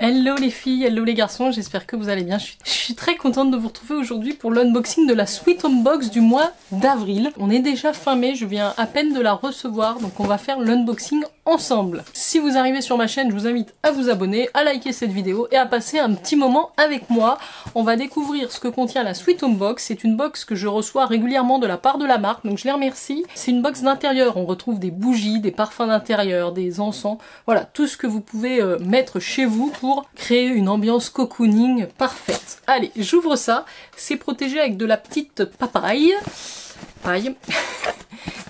Hello les filles, hello les garçons, j'espère que vous allez bien. Je suis très contente de vous retrouver aujourd'hui pour l'unboxing de la Sweet Home Box du mois d'avril. On est déjà fin mai, je viens à peine de la recevoir, donc on va faire l'unboxing ensemble. Si vous arrivez sur ma chaîne, je vous invite à vous abonner, à liker cette vidéo et à passer un petit moment avec moi. On va découvrir ce que contient la Sweet Home Box. C'est une box que je reçois régulièrement de la part de la marque, donc je les remercie. C'est une box d'intérieur, on retrouve des bougies, des parfums d'intérieur, des encens, voilà, tout ce que vous pouvez mettre chez vous pour créer une ambiance cocooning parfaite. Allez, j'ouvre ça, c'est protégé avec de la petite paille.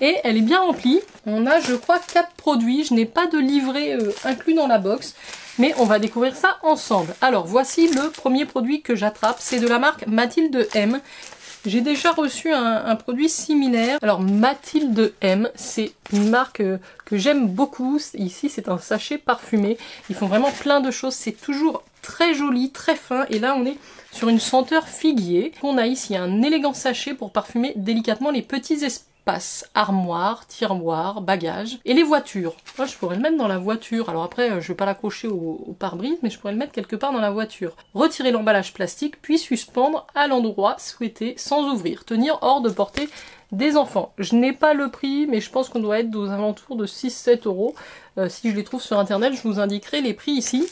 Et elle est bien remplie. On a, je crois, 4 produits. Je n'ai pas de livret inclus dans la box, mais on va découvrir ça ensemble. Alors, voici le premier produit que j'attrape. C'est de la marque Mathilde M. J'ai déjà reçu un produit similaire. Alors Mathilde M, c'est une marque que j'aime beaucoup. Ici c'est un sachet parfumé. Ils font vraiment plein de choses. C'est toujours très joli, très fin. Et là on est sur une senteur figuier. On a ici un élégant sachet pour parfumer délicatement les petits espaces. Armoire, tiroir, bagages et les voitures. Moi je pourrais le mettre dans la voiture. Alors après je vais pas l'accrocher au pare-brise, mais je pourrais le mettre quelque part dans la voiture. Retirer l'emballage plastique puis suspendre à l'endroit souhaité sans ouvrir. Tenir hors de portée des enfants. Je n'ai pas le prix, mais je pense qu'on doit être aux alentours de 6-7 €. Si je les trouve sur internet, je vous indiquerai les prix ici.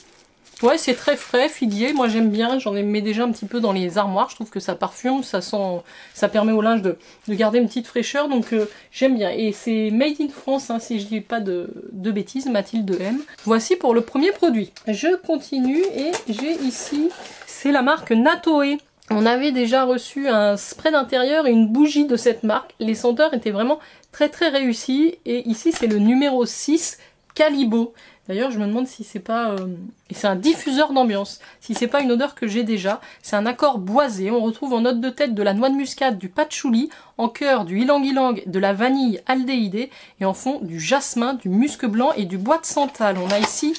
Ouais, c'est très frais, figuier, moi j'aime bien, j'en mets déjà un petit peu dans les armoires, je trouve que ça parfume, ça sent, ça permet au linge de garder une petite fraîcheur, donc j'aime bien. Et c'est made in France, hein, si je dis pas de bêtises, Mathilde M. Voici pour le premier produit. Je continue et j'ai ici, c'est la marque Natoé. On avait déjà reçu un spray d'intérieur et une bougie de cette marque, les senteurs étaient vraiment très réussis, et ici c'est le numéro 6, Calibo. D'ailleurs, je me demande si c'est pas... Et c'est un diffuseur d'ambiance. Si c'est pas une odeur que j'ai déjà. C'est un accord boisé. On retrouve en note de tête de la noix de muscade, du patchouli, en cœur du ylang-ylang, de la vanille aldéhydée, et en fond du jasmin, du musc blanc et du bois de santal. On a ici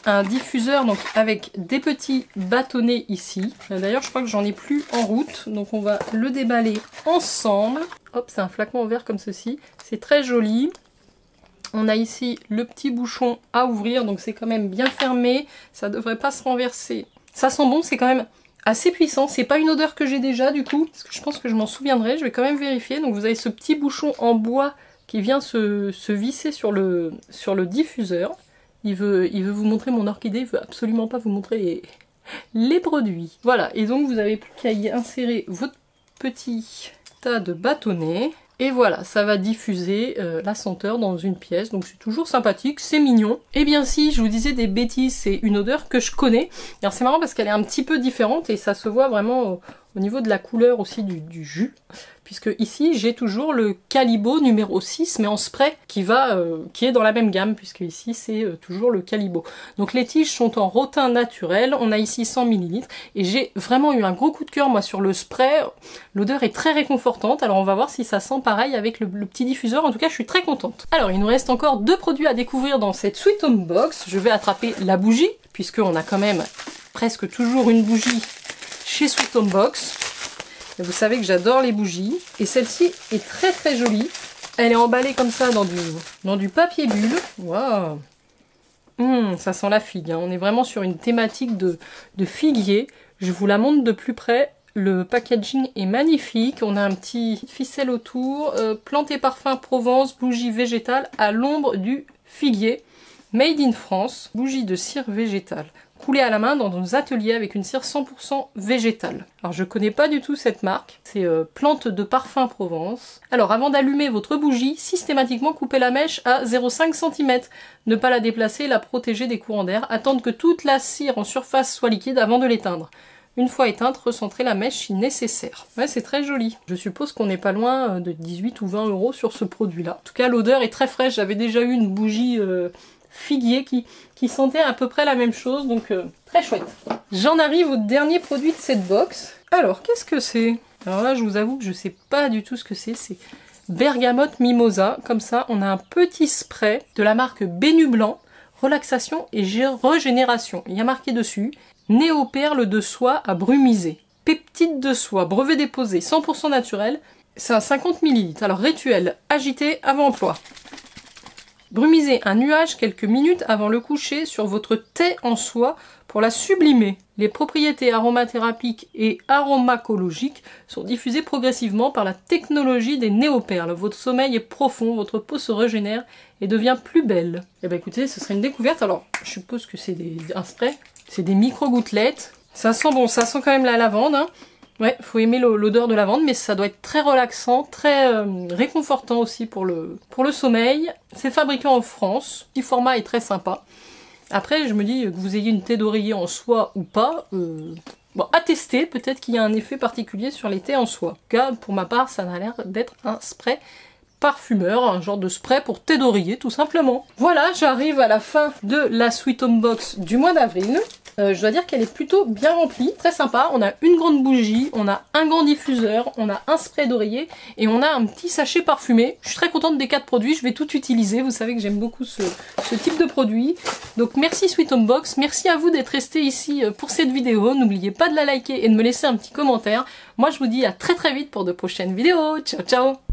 un diffuseur donc avec des petits bâtonnets ici. D'ailleurs, je crois que j'en ai plus en route. Donc on va le déballer ensemble. Hop, c'est un flacon en verre comme ceci. C'est très joli. On a ici le petit bouchon à ouvrir, donc c'est quand même bien fermé, ça devrait pas se renverser. Ça sent bon, c'est quand même assez puissant, c'est pas une odeur que j'ai déjà du coup, parce que je pense que je m'en souviendrai, je vais quand même vérifier. Donc vous avez ce petit bouchon en bois qui vient se visser sur le diffuseur. Il veut vous montrer mon orchidée, il veut absolument pas vous montrer les produits. Voilà, et donc vous avez plus qu'à y insérer votre petit tas de bâtonnets. Et voilà, ça va diffuser la senteur dans une pièce, donc c'est toujours sympathique, c'est mignon. Et bien si je vous disais des bêtises, c'est une odeur que je connais. Alors c'est marrant parce qu'elle est un petit peu différente et ça se voit vraiment au niveau de la couleur aussi du jus. Puisque ici j'ai toujours le Calibo numéro 6 mais en spray qui est dans la même gamme, puisque ici c'est toujours le Calibo. Donc les tiges sont en rotin naturel, on a ici 100 ml et j'ai vraiment eu un gros coup de cœur moi sur le spray. L'odeur est très réconfortante, alors on va voir si ça sent pareil avec le petit diffuseur. En tout cas je suis très contente. Alors il nous reste encore 2 produits à découvrir dans cette Sweet Home Box. Je vais attraper la bougie, puisqu'on a quand même presque toujours une bougie chez Sweet Home Box. Et vous savez que j'adore les bougies. Et celle-ci est très jolie. Elle est emballée comme ça dans du papier bulle. Waouh, ça sent la figue. Hein. On est vraiment sur une thématique de figuier. Je vous la montre de plus près. Le packaging est magnifique. On a un petit ficelle autour. Plantes et parfums Provence, bougie végétale à l'ombre du figuier. Made in France. Bougie de cire végétale. Coulée à la main dans nos ateliers avec une cire 100% végétale. Alors je connais pas du tout cette marque, c'est Plante de Parfum Provence. Alors avant d'allumer votre bougie, systématiquement coupez la mèche à 0,5 cm. Ne pas la déplacer, la protéger des courants d'air. Attendre que toute la cire en surface soit liquide avant de l'éteindre. Une fois éteinte, recentrez la mèche si nécessaire. Ouais, c'est très joli. Je suppose qu'on n'est pas loin de 18 ou 20 € sur ce produit-là. En tout cas, l'odeur est très fraîche. J'avais déjà eu une bougie figuier qui sentait à peu près la même chose, donc très chouette. J'en arrive au dernier produit de cette box. Alors, qu'est-ce que c'est? Alors là, je vous avoue que je sais pas du tout ce que c'est. C'est bergamote mimosa. Comme ça, on a un petit spray de la marque Bénu Blanc, relaxation et régénération. Il y a marqué dessus néoperle de soie à brumiser. Peptide de soie, brevet déposé, 100% naturel. C'est un 50 ml. Alors, rituel, agité avant emploi. Brumisez un nuage quelques minutes avant le coucher sur votre thé en soie pour la sublimer. Les propriétés aromathérapiques et aromacologiques sont diffusées progressivement par la technologie des néoperles. Votre sommeil est profond, votre peau se régénère et devient plus belle. Eh ben écoutez, ce serait une découverte. Alors, je suppose que c'est un spray. C'est des micro-gouttelettes. Ça sent bon, ça sent quand même la lavande, hein. Ouais, faut aimer l'odeur de lavande, mais ça doit être très relaxant, très réconfortant aussi pour le sommeil. C'est fabriqué en France. Le petit format est très sympa. Après, je me dis que vous ayez une thé d'oreiller en soie ou pas, bon, à tester, peut-être qu'il y a un effet particulier sur les thés en soie. En tout cas, pour ma part, ça a l'air d'être un spray parfumeur, un genre de spray pour thé d'oreiller, tout simplement. Voilà, j'arrive à la fin de la Sweet Home Box du mois d'avril. Je dois dire qu'elle est plutôt bien remplie, très sympa. On a une grande bougie, on a un grand diffuseur, on a un spray d'oreiller et on a un petit sachet parfumé. Je suis très contente des 4 produits, je vais tout utiliser. Vous savez que j'aime beaucoup ce type de produit. Donc merci Sweet Home Box, merci à vous d'être resté ici pour cette vidéo. N'oubliez pas de la liker et de me laisser un petit commentaire. Moi je vous dis à très vite pour de prochaines vidéos. Ciao ciao!